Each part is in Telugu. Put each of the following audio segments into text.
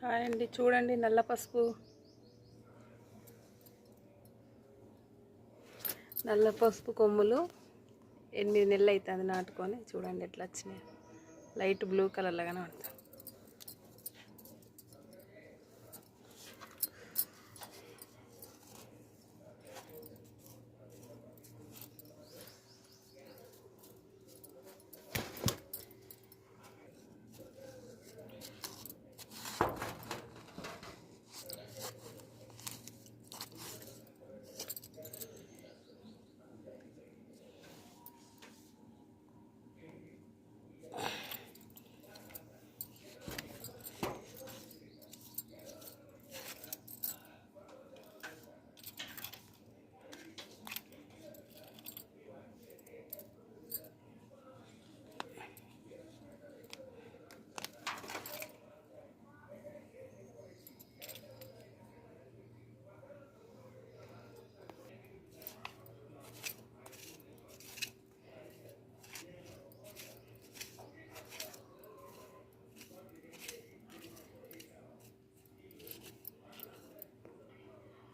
హాయ్ అండి, చూడండి నల్ల పసుపు కొమ్ములు 8 నెలలు అవుతుంది నాటుకొని. చూడండి ఎట్లా వచ్చినాయి, లైట్ బ్లూ కలర్ లాగానే ఉంటుంది.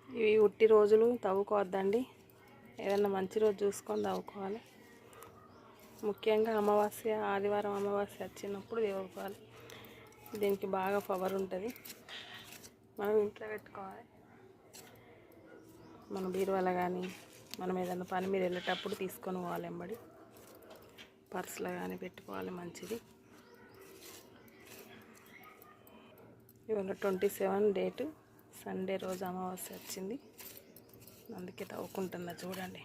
ఇవి ఉట్టి రోజులు తవ్వుకోవద్దండి, ఏదన్నా మంచి రోజు చూసుకొని తవ్వుకోవాలి. ముఖ్యంగా అమావాస్య, ఆదివారం అమావాస్య వచ్చినప్పుడు తవ్వుకోవాలి. దీనికి బాగా పవర్ ఉంటుంది. మనం ఇంట్లో పెట్టుకోవాలి. మన బీరువాల కానీ మనం ఏదైనా పని మీద వెళ్ళేటప్పుడు తీసుకొని పోవాలి. ఎంబడి పర్సులో కానీ పెట్టుకోవాలి, మంచిది. ఇవాళ 27 డేటు, సండే రోజు అమావాస్య వచ్చింది, అందుకే తవ్వుకుంటున్నా. చూడండి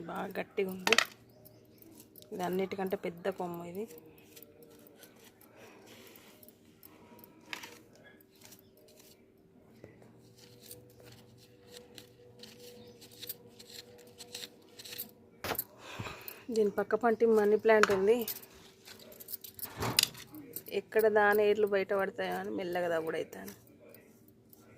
బాగా గట్టిగా ఉంది. ఇది అన్నిటికంటే పెద్ద కొమ్ము ఇది. దీని పక్క పంటి మనీ ప్లాంట్ ఉంది. ఎక్కడ దాని ఏర్లు బయట పడతాయో అని మెల్లగా తవ్వుడవుతాను.